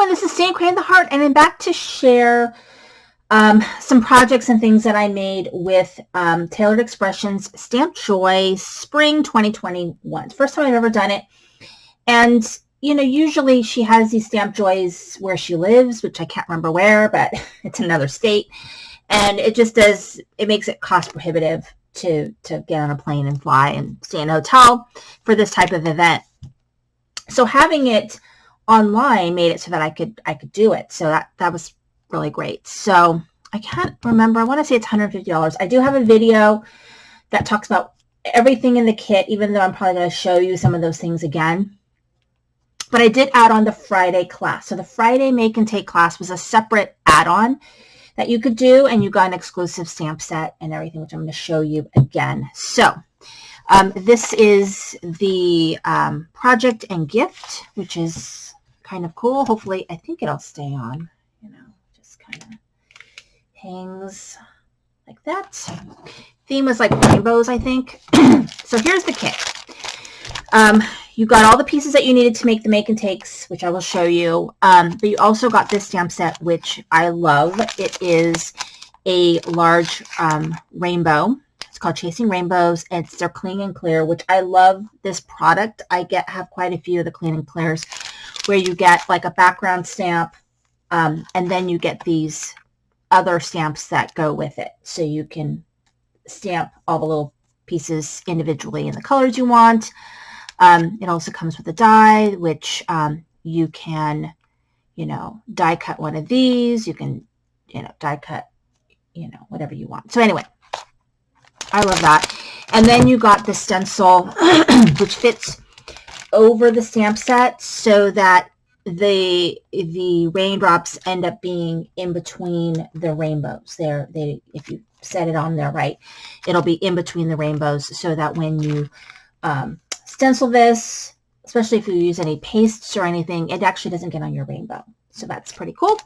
everyone, this is Stan Creating the Heart, and I'm back to share some projects and things that I made with Tailored Expressions Stamp Joy Spring 2021. First time I've ever done it. And, you know, usually she has these Stamp Joys where she lives, which I can't remember where, but it's another state. And it just does, it makes it cost prohibitive to get on a plane and fly and stay in a hotel for this type of event. So having it online made it so that I could do it. So that was really great. So I can't remember. I want to say it's $150. I do have a video that talks about everything in the kit, even though I'm probably going to show you some of those things again. But I did add on the Friday class. So the Friday Make and Take class was a separate add-on that you could do, and you got an exclusive stamp set and everything, which I'm going to show you again. So this is the project and gift, which is kind of cool. Hopefully, I think it'll stay on, you know, just kind of hangs like that. Theme was like rainbows, I think. So here's the kit. You got all the pieces that you needed to make the make and takes, which I will show you. But you also got this stamp set, which I love. It is a large rainbow. It's called Chasing Rainbows. It's their Clean and Clear, which I love this product. I have quite a few of the Clean and Clears where you get like a background stamp, and then you get these other stamps that go with it. So you can stamp all the little pieces individually in the colors you want. It also comes with a die, which you can, you know, die cut one of these. You can, you know, die cut, you know, whatever you want. So anyway, I love that. And then you got the stencil, which fits over the stamp set so that the raindrops end up being in between the rainbows. If you set it on there right, it'll be in between the rainbows so that when you stencil this, especially if you use any pastes or anything, it actually doesn't get on your rainbow. So that's pretty cool.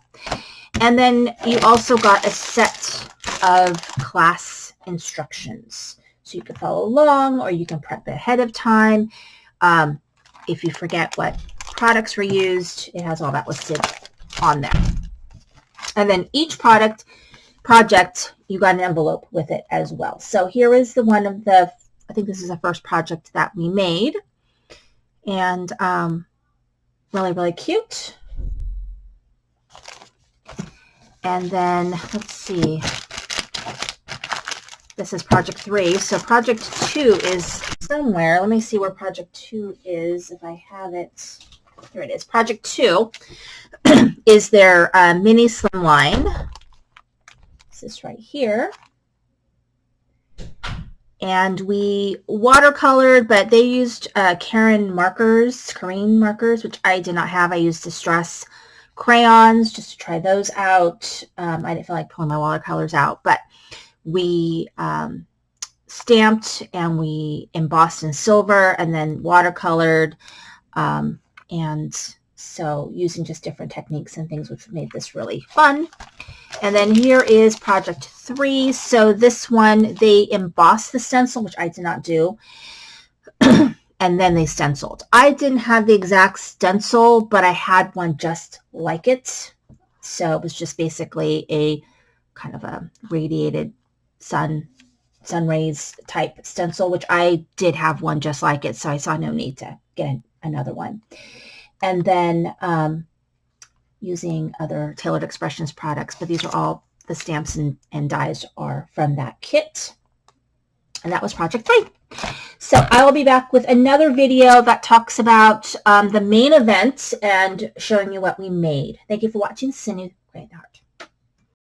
And then you also got a set of class instructions. So you can follow along, or you can prep ahead of time. If you forget what products were used, it has all that listed on there. And then each project, you got an envelope with it as well. So here is the one of the, I think this is the first project that we made. And really, really cute. And then, let's see. This is project 3. So project 2 is somewhere. Let me see where project 2 is, if I have it. Here it is. Project 2 is their mini slim line. This is right here. And we watercolored, but they used Karen markers, which I did not have. I used Distress crayons just to try those out. I didn't feel like pulling my watercolors out, but we stamped and we embossed in silver and then watercolored. And so using just different techniques and things, which made this really fun. And then here is project 3. So this one, they embossed the stencil, which I did not do. And then they stenciled. I didn't have the exact stencil, but I had one just like it. So it was just basically a kind of a radiated sun rays type stencil, which I did have one just like it. So I saw no need to get another one. And then using other Tailored Expressions products, but these are all the stamps and dies are from that kit. And that was project 3. So I will be back with another video that talks about the main event and showing you what we made. Thank you for watching. Send you great heart.